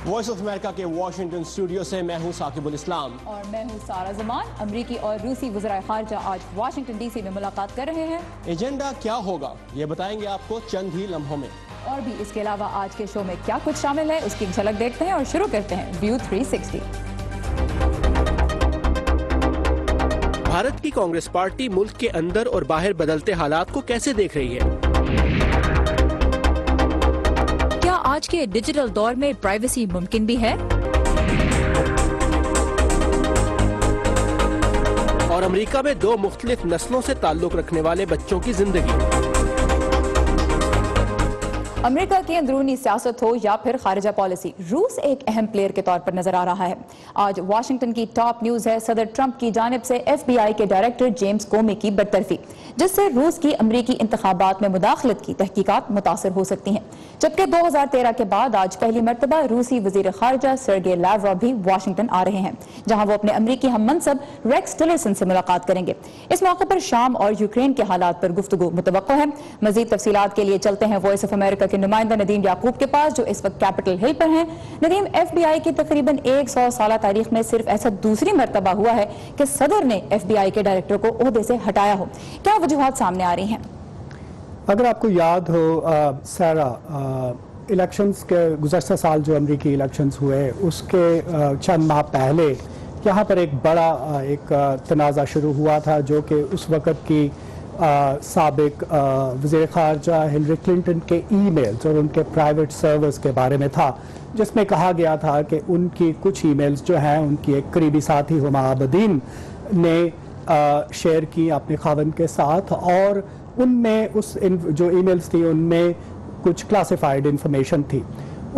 Voice of America के Washington studio से मैं हूं साकिबुल इस्लाम और मैं हूं सारा जमान। अमरीकी और रूसी वज़ीर ख़ारजा आज वाशिंगटन डीसी में मुलाकात कर रहे हैं। एजेंडा क्या होगा ये बताएंगे आपको चंद ही लम्हों में। और भी इसके अलावा आज के शो में क्या कुछ शामिल है उसकी झलक देखते हैं और शुरू करते हैं व्यू 360। भारत की कांग्रेस पार्टी मुल्क के अंदर और बाहर बदलते हालात को कैसे देख रही है? क्या आज के डिजिटल दौर में प्राइवेसी मुमकिन भी है? और अमेरिका में दो मुख्तलिफ नस्लों से ताल्लुक रखने वाले बच्चों की जिंदगी। अमेरिका की अंदरूनी सियासत हो या फिर खारिजा पॉलिसी, रूस एक अहम प्लेयर के तौर पर नजर आ रहा है। आज वाशिंगटन की टॉप न्यूज है सदर ट्रंप की जानिब से FBI के डायरेक्टर जेम्स कोमी की बरतरफी, जिससे रूस की अमरीकी इंतखाबात में मुदाखलत की तहकीकात मुतासर हो सकती हैं। जबकि 2013 के बाद आज पहली मरतबा रूसी वजीर खारजा सर्गे लावरोव भी वाशिंगटन आ रहे हैं, जहां वो अपने अमरीकी हम मनसब रेक्स टिलरसन से मुलाकात करेंगे। इस मौके पर शाम और यूक्रेन के हालात पर गुफ्तगू मुतवक्को है। मजीद तफसीलात के लिए चलते हैं वॉइस ऑफ अमेरिका के नुमाइंदा नदीम याकूब के पास, जो इस वक्त कैपिटल हिल पर हैं। नदीम, FBI की तकरीबन 100 साल तारीख में सिर्फ ऐसा दूसरी मरतबा हुआ है कि सदर ने FBI के डायरेक्टर को ओहदे से हटाया हो। क्या वजूहात सामने आ रही हैं? अगर आपको याद हो सारा, इलेक्शंस के गुज़श्ता साल जो अमरीकी इलेक्शंस हुए उसके चंद माह पहले यहाँ पर एक बड़ा तनाज़ा शुरू हुआ था, जो कि उस वक़्त की साबिक वज़ीर ख़ारजा हिलरी क्लिंटन के ईमेल्स और उनके प्राइवेट सर्वर्स के बारे में था, जिसमें कहा गया था कि उनकी कुछ ईमेल्स जो हैं उनकी एक करीबी साथी हुमा आबदीन ने शेयर की अपने खावन के साथ, और उनमें जो ईमेल्स थी उनमें कुछ क्लासिफाइड इंफॉर्मेशन थी।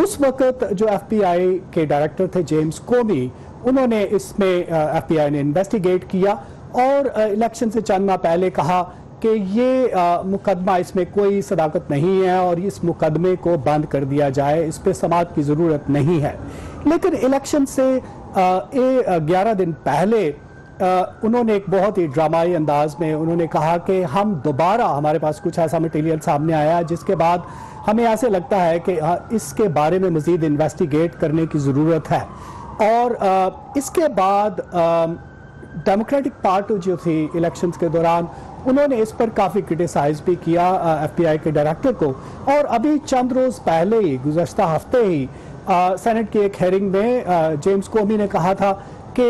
उस वक़्त जो FBI के डायरेक्टर थे जेम्स कोमी, उन्होंने इसमें FBI ने इन्वेस्टिगेट किया और इलेक्शन से चंद माह पहले कहा कि ये मुकदमा, इसमें कोई सदाकत नहीं है और इस मुकदमे को बंद कर दिया जाए, इस पर समाअत की ज़रूरत नहीं है। लेकिन इलेक्शन से 11 दिन पहले उन्होंने एक बहुत ही ड्रामाई अंदाज में उन्होंने कहा कि हम दोबारा, हमारे पास कुछ ऐसा मटेरियल सामने आया जिसके बाद हमें ऐसे लगता है कि इसके बारे में मज़ीद इन्वेस्टिगेट करने की ज़रूरत है। और इसके बाद डेमोक्रेटिक पार्टी जो थी इलेक्शंस के दौरान, उन्होंने इस पर काफ़ी क्रिटिसाइज भी किया FBI के डायरेक्टर को। और अभी चंद रोज़ पहले ही, गुज़श्ता हफ्ते ही, सेनेट की एक हेयरिंग में जेम्स कोमी ने कहा था कि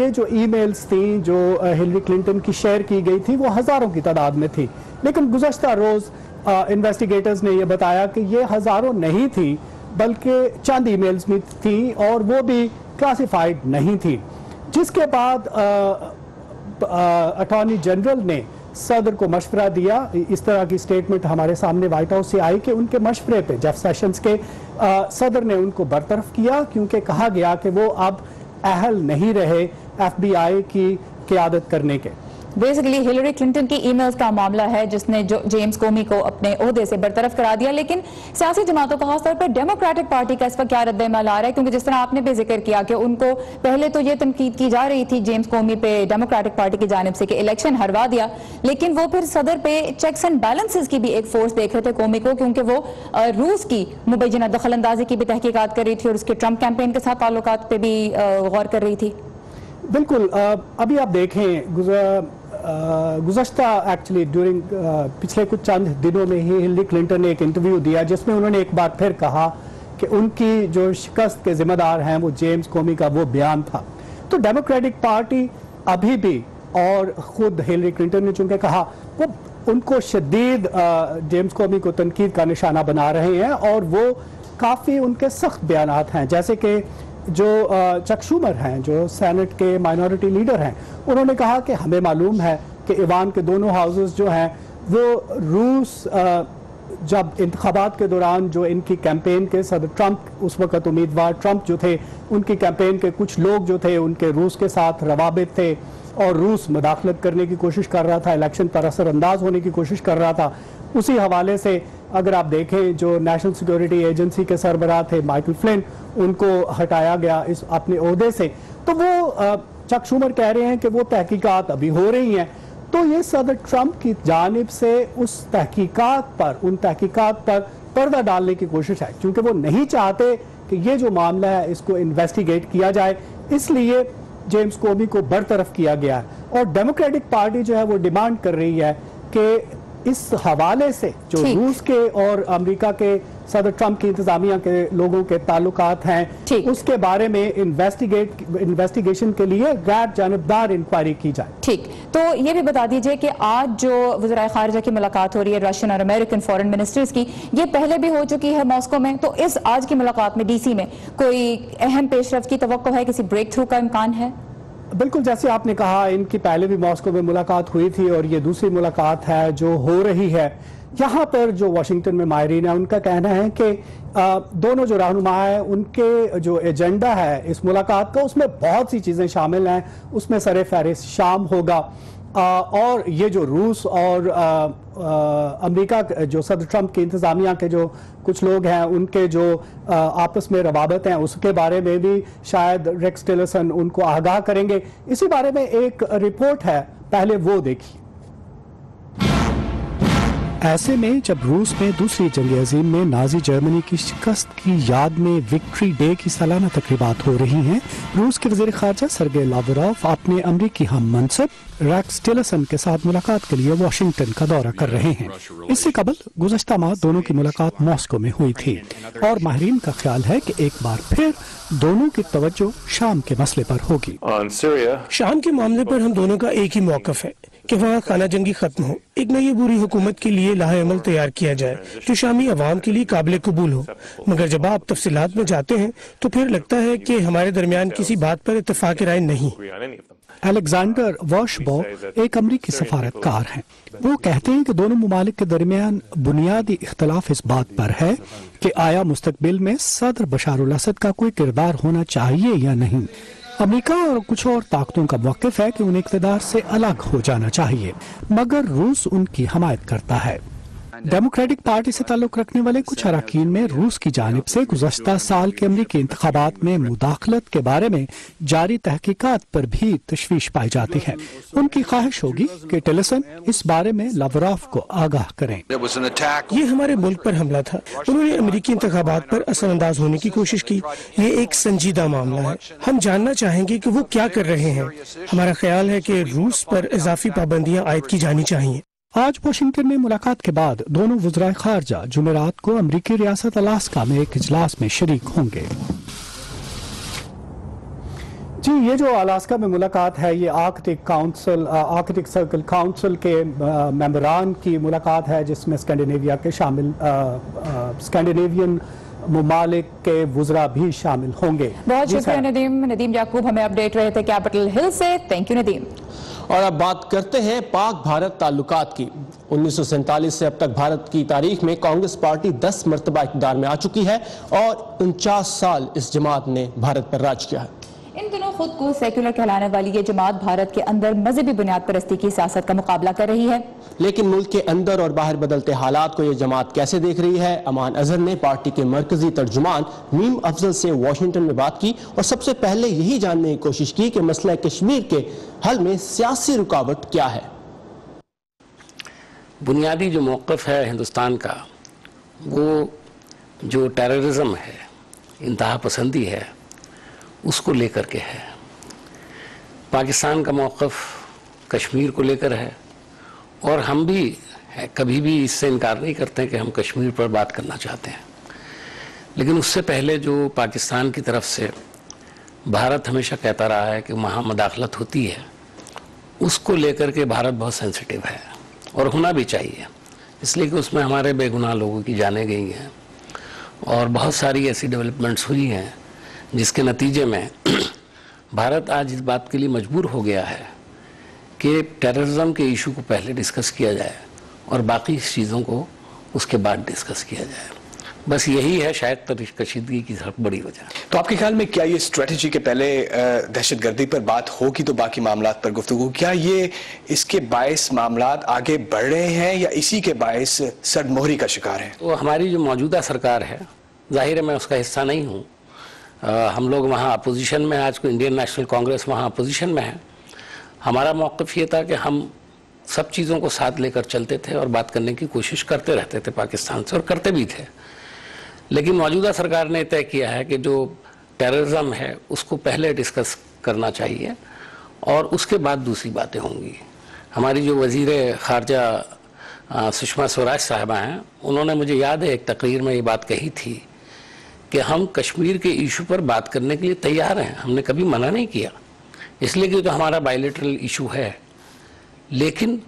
ये जो ईमेल्स थी जो हिलरी क्लिंटन की शेयर की गई थी वो हज़ारों की तादाद में थी। लेकिन गुज़श्ता रोज़ इन्वेस्टिगेटर्स ने यह बताया कि ये हज़ारों नहीं थी, बल्कि चंद ईमेल्स में थी और वो भी क्लासिफाइड नहीं थी। जिसके बाद अटॉर्नी जनरल ने सदर को मशवरा दिया। इस तरह की स्टेटमेंट हमारे सामने व्हाइट हाउस से आई कि उनके मशवरे पे जेफ सेशंस के सदर ने उनको बरतरफ किया, क्योंकि कहा गया कि वो अब अहल नहीं रहे FBI की क़यादत करने के। बेसिकली हिलरी क्लिंटन की ईमेल्स का मामला है जिसने जो जेम्स कोमी को अपने ओहदे से बरतरफ करा दिया। लेकिन सियासी जमातों का खासतौर पर डेमोक्रेटिक पार्टी का इस पर क्या रद्द-ए-अमल आ रहा है? क्योंकि जिस तरह आपने भी जिक्र किया कि उनको पहले तो ये तनकीद की जा रही थी जेम्स कोमी पे डेमोक्रेटिक पार्टी की जानिब से कि इलेक्शन हरवा दिया, लेकिन वो फिर सदर पे चेक्स एंड बैलेंसेस की भी एक फोर्स देख रहे थे कोमी को, क्योंकि वो रूस की मुबैना दखल अंदाजी की भी तहकीकात कर रही थी और उसके ट्रंप कैंपेन के साथ ताल्लुकात पे भी गौर कर रही थी। बिल्कुल। अभी आप देखें, गुज़श्ता एक्चुअली ड्यूरिंग पिछले कुछ चंद दिनों में ही हिलरी क्लिंटन ने एक इंटरव्यू दिया जिसमें उन्होंने एक बार फिर कहा कि उनकी जो शिकस्त के जिम्मेदार हैं वो जेम्स कोमी का वो बयान था। तो डेमोक्रेटिक पार्टी अभी भी, और ख़ुद हिलरी क्लिंटन ने चूँकि कहा, वो उनको शदीद जेम्स कोमी को तनकीद का निशाना बना रहे हैं और वो काफ़ी उनके सख्त बयानात हैं। जैसे कि जो चक शूमर हैं, जो सेनेट के माइनॉरिटी लीडर हैं, उन्होंने कहा कि हमें मालूम है कि ईवान के दोनों हाउसेस जो हैं वो रूस जब इंतखाबात के दौरान जो इनकी कैंपेन के सदर ट्रंप, उस वक़्त उम्मीदवार ट्रंप जो थे, उनकी कैंपेन के कुछ लोग जो थे उनके रूस के साथ रवाबित थे और रूस मुदाखलत करने की कोशिश कर रहा था, इलेक्शन पर असरअंदाज होने की कोशिश कर रहा था। उसी हवाले से अगर आप देखें, जो नेशनल सिक्योरिटी एजेंसी के सरबराह थे माइकल फ्लिन, उनको हटाया गया इस अपने ओहदे से। तो वो चक शूमर कह रहे हैं कि वो तहकीकात अभी हो रही हैं। तो ये सदर ट्रंप की जानिब से उन तहकीकात पर पर्दा डालने की कोशिश है, क्योंकि वो नहीं चाहते कि ये जो मामला है इसको इन्वेस्टिगेट किया जाए, इसलिए जेम्स कोमी को बरतरफ किया गया है। और डेमोक्रेटिक पार्टी जो है वो डिमांड कर रही है कि इस हवाले से जो रूस के और अमेरिका के सदर ट्रंप की इंतजामिया के लोगों के ताल्लुकात हैं, उसके बारे में इन्वेस्टिगेशन के लिए गैर जानबदार इंक्वायरी की जाए। ठीक, तो ये भी बता दीजिए कि आज जो वज़ीर ख़ारिजा की मुलाकात हो रही है रशियन और अमेरिकन फॉरेन मिनिस्टर्स की, ये पहले भी हो चुकी है मॉस्को में, तो इस आज की मुलाकात में डीसी में कोई अहम पेशरफ्त की तवक्को है, किसी ब्रेक थ्रू का इम्कान है? बिल्कुल, जैसे आपने कहा, इनकी पहले भी मॉस्को में मुलाकात हुई थी और ये दूसरी मुलाकात है जो हो रही है। यहाँ पर जो वाशिंगटन में माहिरीन है उनका कहना है कि दोनों जो रहनुमा है उनके जो एजेंडा है इस मुलाकात का, उसमें बहुत सी चीज़ें शामिल हैं। उसमें सरे फहरिस्त शाम होगा और ये जो रूस और अमेरिका जो सदर ट्रंप की इंतज़ामिया के जो कुछ लोग हैं उनके जो आपस में रवाबत हैं उसके बारे में भी शायद रेक्स टिलरसन उनको आगाह करेंगे। इसी बारे में एक रिपोर्ट है, पहले वो देखिए। ऐसे में जब रूस में दूसरी जंग अजीम में नाजी जर्मनी की शिकस्त की याद में विक्ट्री डे की सालाना तकरीबात हो रही हैं, रूस के वज़ीर ख़ारिजा सर्गेई लावरोव अपने अमरीकी हम मनसब रेक्स टिलरसन के साथ मुलाकात के लिए वाशिंगटन का दौरा कर रहे हैं। इससे कबल गुज़श्ता माह दोनों की मुलाकात मॉस्को में हुई थी और माहिरीन का ख्याल है कि एक बार फिर दोनों की तवज्जो शाम के मसले पर होगी। शाम के मामले पर हम दोनों का एक ही मौक़िफ़ है कि वहाँ खाना जंगी खत्म हो, एक नई बुरी हुकूमत के लिए लाहे अमल तैयार किया जाए जो शामी अवाम के लिए काबिल कबूल हो। मगर जब आप तफसीलात में जाते हैं तो फिर लगता है कि हमारे दरमियान किसी बात पर इत्तेफाक राय नहीं। अलेक्जेंडर वॉशबो एक अमरीकी सफारतकार हैं। वो कहते हैं कि दोनों मुमालिक के दरमियान बुनियादी इख्तलाफ इस बात पर है कि आया मुस्तकबिल में सदर बशार अल असद का कोई किरदार होना चाहिए या नहीं। अमेरिका और कुछ और ताकतों का मौक़िफ़ है कि उन्हें इक़्तिदार से अलग हो जाना चाहिए, मगर रूस उनकी हमायत करता है। डेमोक्रेटिक पार्टी से ताल्लुक रखने वाले कुछ अरकान में रूस की जानिब से गुज़श्ता साल के अमरीकी इंतखाबात में मुदाखलत के बारे में जारी तहकीकात पर भी तशवीश पाई जाती है। उनकी ख्वाहिश होगी कि टिलरसन इस बारे में लावरोव को आगाह करें। ये हमारे मुल्क पर हमला था, उन्होंने अमरीकी इंतखाबात पर असरअंदाज होने की कोशिश की। ये एक संजीदा मामला है, हम जानना चाहेंगे कि वो क्या कर रहे हैं। हमारा ख्याल है कि रूस पर इजाफी पाबंदियां आयद की जानी चाहिए। आज वाशिंगटन में मुलाकात के बाद दोनों वज़राए ख़ारिजा जुमेरात को अमरीकी रियासत अलास्का में एक इजलास में शरीक होंगे। जी, ये जो अलास्का में मुलाकात है ये आर्कटिक सर्कल काउंसिल के मेंबरान की मुलाकात है, जिसमें स्कैंडिनेविया के शामिल स्कैंडिनेवियन मुमालिक के वुज़रा भी शामिल होंगे। बहुत शुक्रिया नदीम याकूब, हमें अपडेट रहे थे कैपिटल हिल से। Thank you Nadeem. और अब बात करते हैं पाक भारत ताल्लुकात की। 1947 से अब तक भारत की तारीख में कांग्रेस पार्टी 10 मरतबा इक़्तिदार में आ चुकी है और 49 साल इस जमात ने भारत पर राज किया है। इन दिनों खुद को सेक्युलर कहलाने वाली ये जमात भारत के अंदर मजहबी बुनियाद परस्ती की सियासत का मुकाबला कर रही है। लेकिन मुल्क के अंदर और बाहर बदलते हालात को ये जमात कैसे देख रही है? अमान अजहर ने पार्टी के मरकजी तर्जुमान मीम अफजल से वाशिंगटन में बात की और सबसे पहले यही जानने की कोशिश की कि मसला कश्मीर के हल में सियासी रुकावट क्या है। बुनियादी जो मौक़िफ़ है हिंदुस्तान का, वो जो टेररिज्म है, इंतहा पसंदी है, उसको लेकर के है। पाकिस्तान का मौक़िफ़ कश्मीर को लेकर है और हम भी कभी भी इससे इनकार नहीं करते कि हम कश्मीर पर बात करना चाहते हैं। लेकिन उससे पहले जो पाकिस्तान की तरफ से भारत हमेशा कहता रहा है कि वहाँ मदाखलत होती है, उसको लेकर के भारत बहुत सेंसिटिव है और होना भी चाहिए, इसलिए कि उसमें हमारे बेगुनाह लोगों की जानें गई हैं और बहुत सारी ऐसी डेवलपमेंट्स हुई हैं जिसके नतीजे में भारत आज इस बात के लिए मजबूर हो गया है कि टेररिज्म के इशू को पहले डिस्कस किया जाए और बाकी चीज़ों को उसके बाद डिस्कस किया जाए। बस यही है शायद कशीदगी की सबसे बड़ी वजह। तो आपके ख्याल में क्या ये स्ट्रेटजी के पहले दहशतगर्दी पर बात होगी तो बाकी मामलात पर गुफ्तगू, क्या ये इसके बायस मामलात आगे बढ़ रहे हैं या इसी के बायस सदमोहरी का शिकार है? तो हमारी जो मौजूदा सरकार है, जाहिर है मैं उसका हिस्सा नहीं हूँ, हम लोग वहाँ अपोजिशन में, आज को इंडियन नेशनल कांग्रेस वहाँ अपोजिशन में है। हमारा मौक़िफ़ ये था कि हम सब चीज़ों को साथ लेकर चलते थे और बात करने की कोशिश करते रहते थे पाकिस्तान से, और करते भी थे। लेकिन मौजूदा सरकार ने तय किया है कि जो टेररिज्म है उसको पहले डिस्कस करना चाहिए और उसके बाद दूसरी बातें होंगी। हमारी जो वज़ीर ख़ारजा सुषमा स्वराज साहिबा हैं, उन्होंने मुझे याद है एक तकरीर में ये बात कही थी कि हम कश्मीर के इशू पर बात करने के लिए तैयार हैं, हमने कभी मना नहीं किया, इसलिए कि तो हमारा बायलैटरल इशू है। लेकिन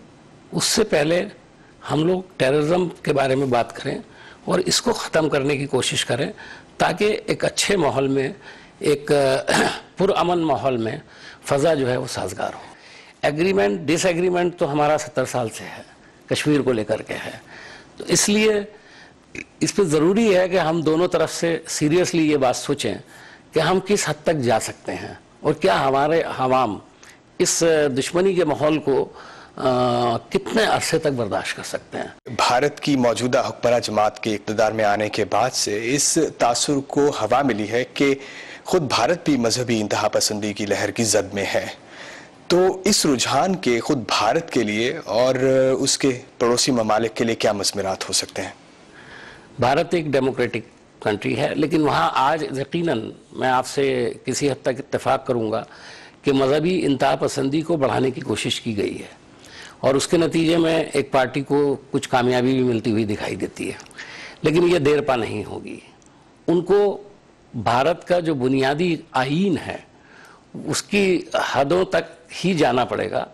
उससे पहले हम लोग टेररिज्म के बारे में बात करें और इसको ख़त्म करने की कोशिश करें, ताकि एक अच्छे माहौल में, एक पुरअमन माहौल में फ़ज़ा जो है वो साजगार हो। एग्रीमेंट डिसएग्रीमेंट तो हमारा 70 साल से है, कश्मीर को लेकर के है, तो इसलिए इस पर ज़रूरी है कि हम दोनों तरफ से सीरियसली ये बात सोचें कि हम किस हद तक जा सकते हैं और क्या हमारे अवाम इस दुश्मनी के माहौल को कितने अरसे तक बर्दाश्त कर सकते हैं। भारत की मौजूदा हुक्मरान जमात के इक़्तिदार में आने के बाद से इस तासुर को हवा मिली है कि खुद भारत भी मजहबी इंतहा पसंदी की लहर की जद में है। तो इस रुझान के खुद भारत के लिए और उसके पड़ोसी ममालिक के लिए क्या मज़मुरात हो सकते हैं? भारत एक डेमोक्रेटिक कंट्री है, लेकिन वहाँ आज यकीनन मैं आपसे किसी हद तक इत्तेफाक करूँगा कि मजहबी इंतहा पसंदी को बढ़ाने की कोशिश की गई है और उसके नतीजे में एक पार्टी को कुछ कामयाबी भी मिलती हुई दिखाई देती है, लेकिन ये देर पा नहीं होगी। उनको भारत का जो बुनियादी आईन है उसकी हदों तक ही जाना पड़ेगा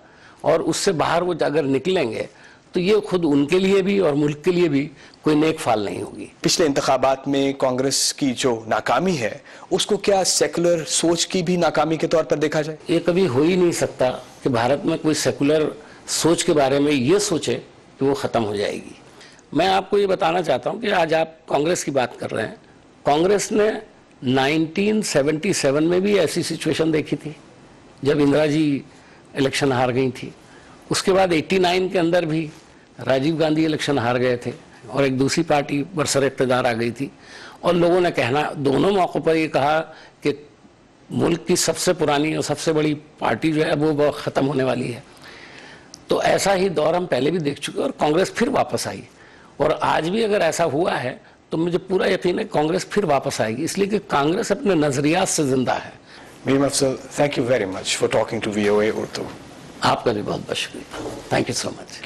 और उससे बाहर वो अगर निकलेंगे तो ये खुद उनके लिए भी और मुल्क के लिए भी कोई नेक फाल नहीं होगी। पिछले इंतखाबात में कांग्रेस की जो नाकामी है उसको क्या सेकुलर सोच की भी नाकामी के तौर पर देखा जाए? ये कभी हो ही नहीं सकता कि भारत में कोई सेकुलर सोच के बारे में ये सोचे कि वो ख़त्म हो जाएगी। मैं आपको ये बताना चाहता हूँ कि आज आप कांग्रेस की बात कर रहे हैं, कांग्रेस ने 1977 में भी ऐसी सिचुएशन देखी थी जब इंदिरा जी इलेक्शन हार गई थी। उसके बाद 89 के अंदर भी राजीव गांधी इलेक्शन हार गए थे और एक दूसरी पार्टी बरसर इक़्तिदार आ गई थी और लोगों ने कहना दोनों मौक़ों पर ये कहा कि मुल्क की सबसे पुरानी और सबसे बड़ी पार्टी जो है वो ख़त्म होने वाली है। तो ऐसा ही दौर हम पहले भी देख चुके और कांग्रेस फिर वापस आई और आज भी अगर ऐसा हुआ है तो मुझे पूरा यकीन है कांग्रेस फिर वापस आएगी, इसलिए कि कांग्रेस अपने नज़रियात से ज़िंदा है। Mir Afzal, thank you very much for talking to VOA Urdu. आपका भी बहुत बहुत शुक्रिया, thank you so much.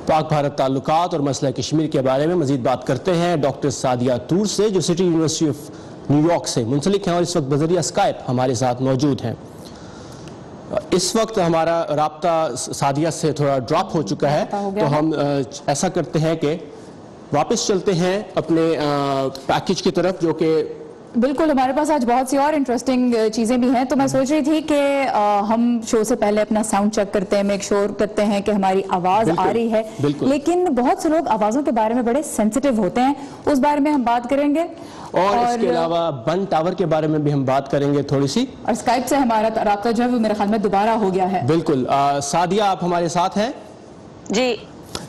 Pak Bharat ताल्लुकात और मसला कश्मीर के बारे में मजीद बात करते हैं डॉक्टर सादिया तूर से, जो सिटी यूनिवर्सिटी ऑफ न्यूयॉर्क से मुंसलिक हैं और इस वक्त बज़रिया स्काइप हमारे साथ मौजूद हैं। इस वक्त हमारा राब्ता सादिया से थोड़ा ड्रॉप हो चुका है, तो हम ऐसा करते हैं कि वापस चलते हैं अपने पैकेज की तरफ, जो कि बिल्कुल हमारे पास आज बहुत सी और इंटरेस्टिंग चीज़ें भी हैं। तो मैं सोच रही थी कि हम शो से पहले अपना साउंड चेक करते हैं, मेक श्योर करते हैं कि हमारी आवाज़ आ रही है। लेकिन बहुत से लोग आवाज़ों के बारे में बड़े सेंसिटिव होते हैं, उस बारे में हम बात करेंगे और इसके अलावा बन टावर के बारे में भी हम बात करेंगे थोड़ी सी। और स्काइप से हमारा राब्ता जो है वो मेरे ख्याल में दोबारा हो गया है। बिल्कुल सादिया, आप हमारे साथ हैं?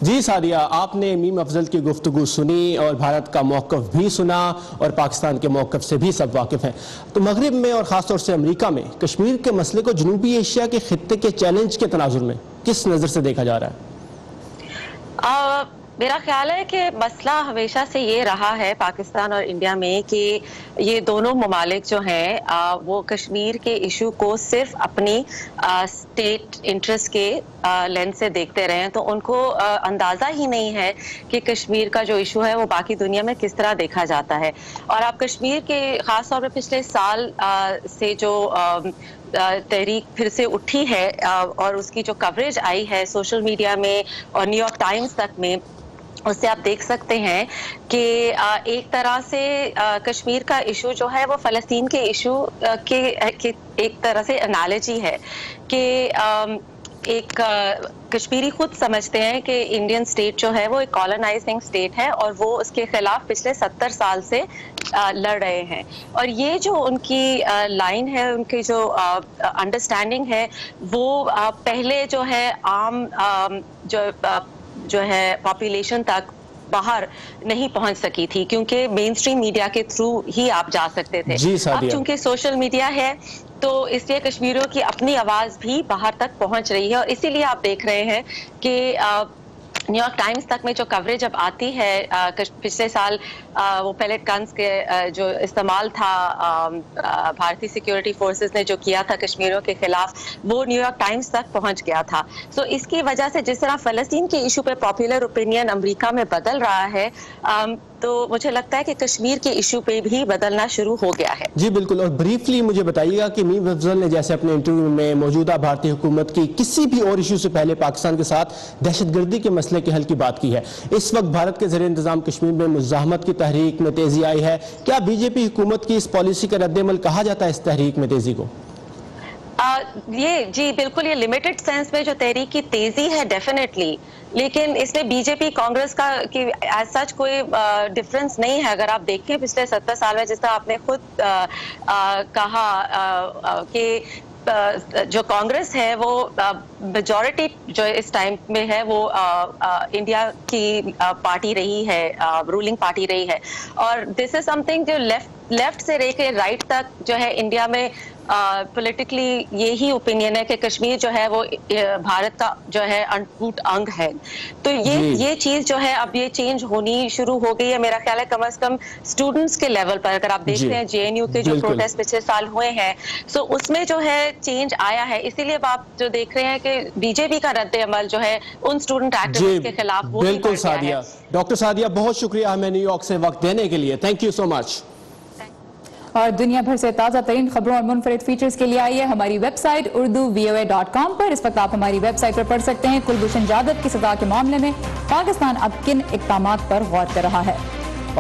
जी सादिया, आपने मीम अफजल की गुफ्तगू सुनी और भारत का मौक़िफ़ भी सुना और पाकिस्तान के मौक़िफ़ से भी सब वाकिफ़ हैं। तो मगरिब में और ख़ास तौर से अमेरिका में कश्मीर के मसले को जनूबी एशिया के खित्ते के चैलेंज के तनाजुर में किस नज़र से देखा जा रहा है? मेरा ख्याल है कि मसला हमेशा से ये रहा है पाकिस्तान और इंडिया में कि ये दोनों ममालिक जो हैं वो कश्मीर के इशू को सिर्फ अपनी स्टेट इंटरेस्ट के लेंस से देखते रहे हैं। तो उनको अंदाज़ा ही नहीं है कि कश्मीर का जो इशू है वो बाकी दुनिया में किस तरह देखा जाता है। और आप कश्मीर के ख़ास तौर पर पिछले साल से जो तहरीक फिर से उठी है और उसकी जो कवरेज आई है सोशल मीडिया में और न्यूयॉर्क टाइम्स तक में, उससे आप देख सकते हैं कि एक तरह से कश्मीर का इशू जो है वो फ़लस्तीन के इशू के एक तरह से एनालॉजी है कि एक कश्मीरी खुद समझते हैं कि इंडियन स्टेट जो है वो एक कॉलोनाइजिंग स्टेट है और वो उसके खिलाफ पिछले 70 साल से लड़ रहे हैं। और ये जो उनकी लाइन है, उनकी जो अंडरस्टैंडिंग है वो पहले जो है आम जो है पॉपुलेशन तक बाहर नहीं पहुंच सकी थी, क्योंकि मेन स्ट्रीम मीडिया के थ्रू ही आप जा सकते थे। अब चूंकि सोशल मीडिया है तो इसलिए कश्मीरियों की अपनी आवाज भी बाहर तक पहुंच रही है, और इसीलिए आप देख रहे हैं कि न्यूयॉर्क टाइम्स तक में जो कवरेज जब आती है, पिछले साल वो पैलेट गन्स के जो इस्तेमाल था भारतीय सिक्योरिटी फोर्सेस ने जो किया था कश्मीरियों के खिलाफ, वो न्यूयॉर्क टाइम्स तक पहुंच गया था। सो इसकी वजह से जिस तरह फ़लस्तीन के इशू पे पॉपुलर ओपिनियन अमेरिका में बदल रहा है, तो मुझे लगता है कि कश्मीर के इशू पे भी बदलना शुरू हो गया है। जी बिल्कुल। और ब्रीफली मुझे बताइएगा कि मीर अफजल ने जैसे अपने इंटरव्यू में मौजूदा भारतीय हुकूमत की किसी भी और इशू से पहले पाकिस्तान के साथ दहशतगर्दी के मसले के हल की बात की है। इस वक्त भारत के ज़रिए इंतजाम कश्मीर में मुज़ाहमत की तहरीक में तेजी आई है। क्या बीजेपी हुकूमत की इस पॉलिसी का रद्द-ए-अमल कहा जाता है इस तहरीक में तेजी को? ये जी बिल्कुल, ये लिमिटेड सेंस में जो तहरीक की तेजी है डेफिनेटली, लेकिन इसमें बीजेपी कांग्रेस का कि एज सच कोई डिफरेंस नहीं है। अगर आप देखें पिछले 70 साल में, जिस तरह आपने खुद कहा कि जो कांग्रेस है वो मेजॉरिटी जो इस टाइम में है वो इंडिया की पार्टी रही है, रूलिंग पार्टी रही है, और दिस इज समथिंग जो लेफ्ट से लेकर राइट तक जो है इंडिया में पॉलिटिकली यही ओपिनियन है कि कश्मीर जो है वो भारत का जो है अनटूट अंग है। तो ये चीज जो है अब ये चेंज होनी शुरू हो गई है। मेरा ख्याल है कम से कम स्टूडेंट्स के लेवल पर, अगर आप देखते हैं जेएनयू के जो प्रोटेस्ट पिछले साल हुए हैं, सो उसमें जो है चेंज आया है। इसीलिए आप जो देख रहे हैं कि बीजेपी का रद्द-ए-अमल जो है उन स्टूडेंट एक्टिविस्ट के खिलाफ वो बिल्कुल सादिया। डॉक्टर सादिया, बहुत शुक्रिया हमें न्यूयॉर्क से वक्त देने के लिए। Thank you so much. और दुनिया भर से ताज़ा तरीन खबरों और मुनफरिद फीचर्स के लिए आइए हमारी वेबसाइट urdu.voa.com पर। इस वक्त आप हमारी वेबसाइट पर पढ़ सकते हैं कुलभूषण जाधव की सजा के मामले में पाकिस्तान अब किन इक़दामात पर गौर कर रहा है,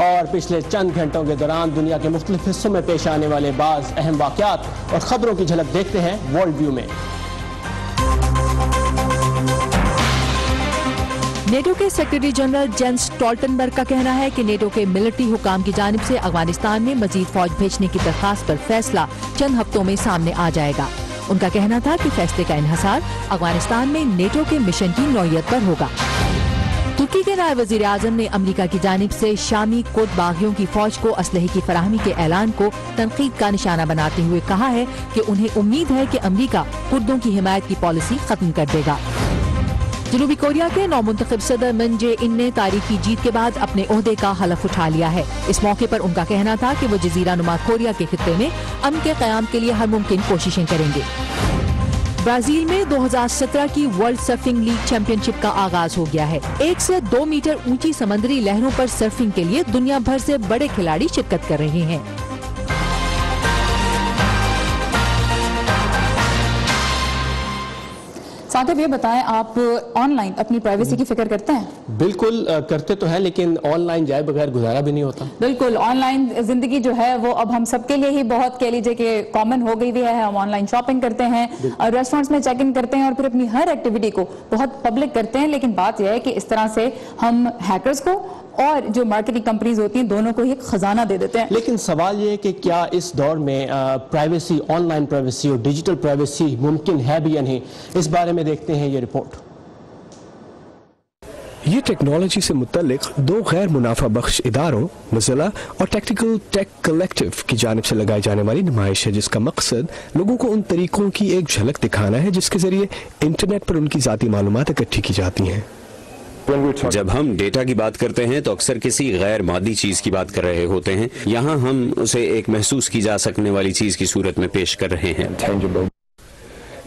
और पिछले चंद घंटों के दौरान दुनिया के मुख्तलिफ हिस्सों में पेश आने वाले बाज़ अहम वाक़यात और खबरों की झलक देखते हैं वर्ल्ड व्यू में। नेटो के सेक्रेटरी जनरल जेंस स्टोल्टनबर्ग का कहना है कि नेटो के मिलिट्री हुकाम की जानिब से अफगानिस्तान में मजीद फौज भेजने की दरखास्त पर फैसला चंद हफ्तों में सामने आ जाएगा। उनका कहना था कि फैसले का इन्हसार अफगानिस्तान में नेटो के मिशन की नौयत पर होगा। तुर्की के नायब वज़ीर आज़म ने अमेरिका की जानिब से शामी कुर्द बागियों की फौज को असलहे की फराहमी के ऐलान को तनकीद का निशाना बनाते हुए कहा है कि उन्हें उम्मीद है कि अमेरिका कुर्दों की हिमायत की पॉलिसी खत्म कर देगा। जनूबी कोरिया के नौमुंतखब सदर मून जे-इन ने तारीखी जीत के बाद अपने ओहदे का हलफ उठा लिया है। इस मौके पर उनका कहना था कि वो जजीरा नुमा कोरिया के खित्ते में अमन के क़याम के लिए हर मुमकिन कोशिशें करेंगे। ब्राजील में 2017 की वर्ल्ड सर्फिंग लीग चैंपियनशिप का आगाज हो गया है। 1 से 2 मीटर ऊंची समुद्री लहरों पर सर्फिंग के लिए दुनिया भर से बड़े खिलाड़ी शिरकत कर रहे हैं। साकिब, ये बताएं, आप ऑनलाइन अपनी प्राइवेसी की फिक्र करते हैं? बिल्कुल करते तो हैं, लेकिन ऑनलाइन जाए बगैर गुजारा भी नहीं होता। बिल्कुल, ऑनलाइन जिंदगी जो है वो अब हम सबके लिए ही बहुत कह लीजिए कि कॉमन हो गई हुई है। हम ऑनलाइन शॉपिंग करते हैं और रेस्टोरेंट्स में चेक इन करते हैं और फिर अपनी हर एक्टिविटी को बहुत पब्लिक करते हैं। लेकिन बात यह है कि इस तरह से हम हैकर्स को और जो मार्केटिंग कंपनीज होती हैं दोनों को ही खजाना दे देते हैं। लेकिन सवाल ये है कि क्या इस दौर में प्राइवेसी, ऑनलाइन प्राइवेसी और डिजिटल प्राइवेसी मुमकिन है भी या नहीं, इस बारे में देखते हैं ये रिपोर्ट। ये टेक्नोलॉजी से मुतल्लिक 2 गैर मुनाफा बख्श इदारों मोज़िला और टेक्निकल टेक कलेक्टिव की जानिब से लगाई जाने वाली नुमाइश है, जिसका मकसद लोगों को उन तरीकों की एक झलक दिखाना है जिसके जरिए इंटरनेट पर उनकी ज़ाती मालूमात इकट्ठी की जाती हैं। जब हम डेटा की बात करते हैं तो अक्सर किसी गैर मादी चीज की बात कर रहे होते हैं। यहाँ हम उसे एक महसूस की जा सकने वाली चीज की सूरत में पेश कर रहे हैं।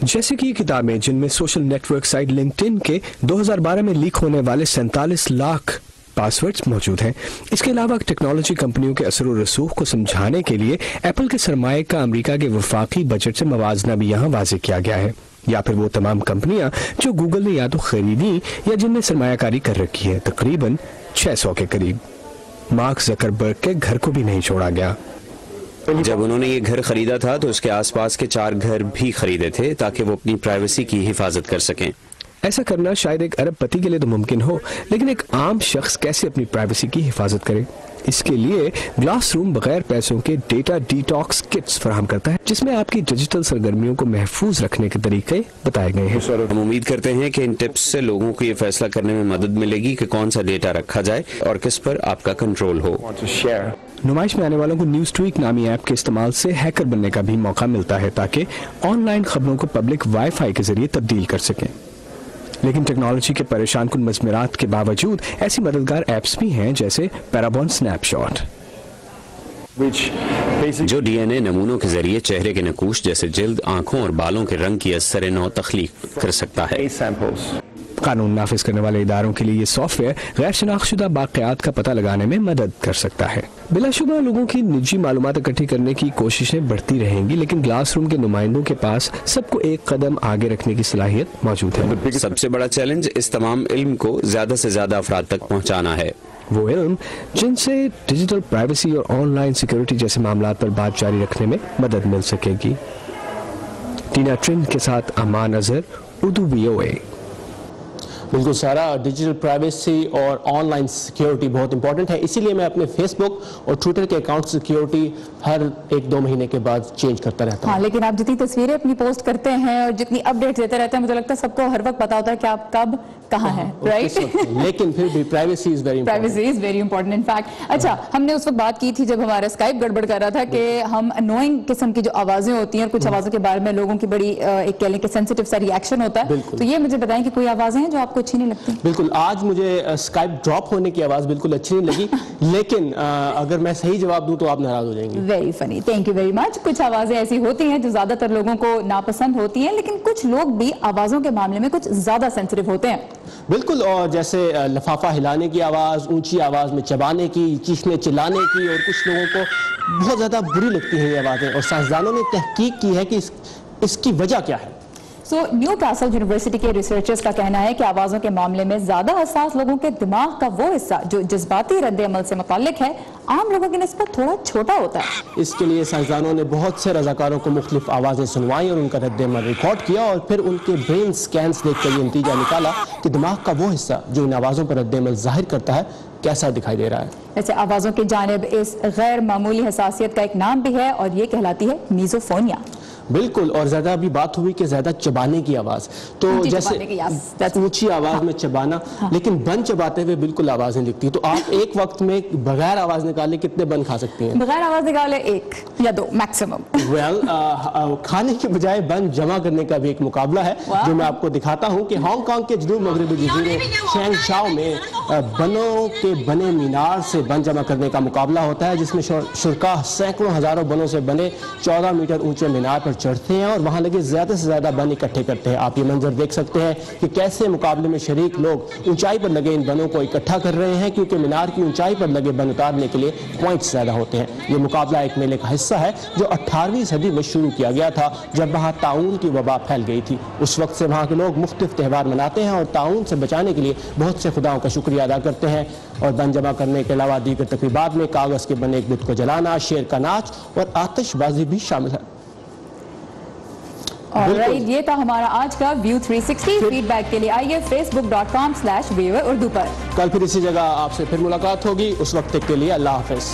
जैसे कि किताबें जिनमें सोशल नेटवर्क साइट लिंक्डइन के 2012 में लीक होने वाले 47 लाख पासवर्ड्स मौजूद हैं। इसके अलावा टेक्नोलॉजी कंपनियों के असर और रसूख को समझाने के लिए एप्पल के सरमाए का अमेरिका के वफाकी बजट से मवाजना भी यहाँ वाज़ेह किया गया है। या फिर वो तमाम कंपनियां जो गूगल ने या तो खरीदी या जिनमें सरमायाकारी कर रखी है, तकरीबन 600 के करीब। मार्क ज़करबर्ग के घर को भी नहीं छोड़ा गया। जब उन्होंने ये घर खरीदा था तो उसके आसपास के 4 घर भी खरीदे थे ताकि वो अपनी प्राइवेसी की हिफाजत कर सकें। ऐसा करना शायद एक अरबपति के लिए तो मुमकिन हो, लेकिन एक आम शख्स कैसे अपनी प्राइवेसी की हिफाजत करे? इसके लिए क्लासरूम बगैर पैसों के डेटा डिटॉक्स किट्स फराहम करता है, जिसमें आपकी डिजिटल सरगर्मियों को महफूज रखने के तरीके बताए गए हैं। हम उम्मीद करते हैं कि इन टिप्स से लोगों को ये फैसला करने में मदद मिलेगी कि कौन सा डेटा रखा जाए और किस पर आपका कंट्रोल हो। नुमाइश में आने वालों को न्यूज ट्वीक नामी ऐप के इस्तेमाल से हैकर बनने का भी मौका मिलता है, ताकि ऑनलाइन खबरों को पब्लिक वाईफाई के जरिए तब्दील कर सकें। लेकिन टेक्नोलॉजी के परेशान कुन मज़मिरात के बावजूद ऐसी मददगार ऐप्स भी हैं, जैसे पैराबॉन स्नैपशॉट, जो डीएनए नमूनों के जरिए चेहरे के नकूश जैसे जिल्द, आंखों और बालों के रंग की असर नौ तख्लीक कर सकता है। कानून नाफिज करने वाले इदारों के लिए ये सॉफ्टवेयर गैर शनाख्तशुदा वाक़यात का पता लगाने में मदद कर सकता है। बिलाशुबा लोगों की निजी मालूमात इकट्ठी करने की कोशिशें बढ़ती रहेंगी, लेकिन क्लासरूम के नुमाइंदों के पास सबको एक कदम आगे रखने की सलाहियत मौजूद है। सबसे बड़ा चैलेंज इस तमाम इल्म को ज्यादा से ज्यादा अफराद तक पहुँचाना है, वो इल्म जिनसे डिजिटल प्राइवेसी और ऑनलाइन सिक्योरिटी जैसे मामलों पर बात जारी रखने में मदद मिल सकेगी। टीना ट्रिंड के साथ अमान अजहर, उर्दू VOA। बिल्कुल सारा, डिजिटल प्राइवेसी और ऑनलाइन सिक्योरिटी बहुत इंपॉर्टेंट है, इसीलिए मैं अपने फेसबुक और ट्विटर के अकाउंट सिक्योरिटी हर 1-2 महीने के बाद चेंज करता रहता हूँ। हाँ, लेकिन आप जितनी तस्वीरें अपनी पोस्ट करते हैं और जितनी अपडेट देते रहते हैं, मुझे लगता है सबको हर वक्त पता होता है कि आप कब कहाँ है, राइट? लेकिन फिर भी privacy is very important in fact. अच्छा, हमने उस वक्त बात की थी जब हमारा स्काइप गड़बड़ कर रहा था कि हम अनोइंग किस्म की जो आवाजें होती हैं और कुछ आवाजों के बारे में लोगों की बड़ी एक कह लें कि सेंसिटिव सा रिएक्शन होता है, तो ये मुझे बताएं कि कोई आवाजें हैं जो आपको अच्छी नहीं लगती? बिल्कुल, आज मुझे स्काइप ड्रॉप होने की आवाज बिल्कुल अच्छी नहीं लगी, लेकिन अगर मैं सही जवाब दूं तो आप नाराज हो जाएंगे। Very funny, thank you very much. कुछ आवाजें ऐसी होती हैं जो ज्यादातर लोगों को नापसंद होती हैं, लेकिन कुछ लोग भी आवाजों के मामले में कुछ ज्यादा सेंसिटिव होते हैं। बिल्कुल, और जैसे लिफाफा हिलाने की आवाज, ऊंची आवाज में चबाने की, चीखने चिल्लाने की, और कुछ लोगों को बहुत ज्यादा बुरी लगती हैं ये आवाजें, और साइंसदानों ने तहकीक की है कि इसकी वजह क्या है। न्यूकासल यूनिवर्सिटी के रिसर्चर्स का कहना है कि आवाजों के मामले में ज्यादा हसास लोगों के दिमाग का वो हिस्सा जो जज्बाती रद्द-ए-अमल से मुताल्लिक है, आम लोगों की निस्बत थोड़ा छोटा होता है। इसके लिए साइंसदानों ने बहुत से रजाकारों को मुख्तलिफ आवाजें सुनवाई और उनका रद्द-ए-अमल रिकॉर्ड किया, और फिर उनके ब्रेन स्कैन्स देखकर ये नतीजा निकाला कि दिमाग का वो हिस्सा जो इन आवाजों पर रद्द-ए-अमल जाहिर करता है कैसा दिखाई दे रहा है। वैसे आवाजों की जानिब इस गैर मामूली हसासियत का एक नाम भी है, और ये कहलाती है मीजोफोनिया। बिल्कुल, और ज्यादा अभी बात हुई कि ज्यादा चबाने की आवाज, तो जैसे ऊंची आवाज में चबाना, लेकिन बन चबाते हुए बिल्कुल आवाज नहीं दिखती। तो आप एक वक्त में बगैर आवाज निकाले कितने बन खा सकती हैं? बगैर आवाज निकाले 1 या 2 मैक्सिमम। खाने के बजाय बन जमा करने का भी एक मुकाबला है, जो मैं आपको दिखाता हूँ कि हांगकांग के जनूब मगरबी जजीरे शैंगशाओ में बनों के बने मीनार से बन जमा करने का मुकाबला होता है, जिसमें शुरका सैकड़ों हजारों बनों से बने 14 मीटर ऊंचे मीनार पर चढ़ते हैं और वहां लगे ज्यादा से ज्यादा बन इकट्ठे करते हैं। आप ये मंजर देख सकते हैं कि कैसे मुकाबले में शरीक लोग ऊंचाई पर लगे इन बनों को इकट्ठा कर रहे हैं, क्योंकि मीनार की ऊंचाई पर लगे बन उतारने के लिए पॉइंट्स ज्यादा होते हैं। ये मुकाबला एक मेले का हिस्सा है जो 18वीं सदी में शुरू किया गया था, जब वहां ताउन की वबा फैल गई थी। उस वक्त से वहां के लोग मुख्तलिफ त्यौहार मनाते हैं और ताउन से बचाने के लिए बहुत से खुदाओं का शुक्रिया अदा करते हैं। और बन जमा करने के अलावा दीगर तकरीबात में कागज के बने एक बुत को जलाना, शेर का नाच और आतिशबाजी भी शामिल है। ऑलराइट, ये था हमारा आज का व्यू 360। फीडबैक के लिए आइए facebook.com/VOA उर्दू पर। कल फिर इसी जगह आपसे फिर मुलाकात होगी, उस वक्त के लिए अल्लाह हाफिज।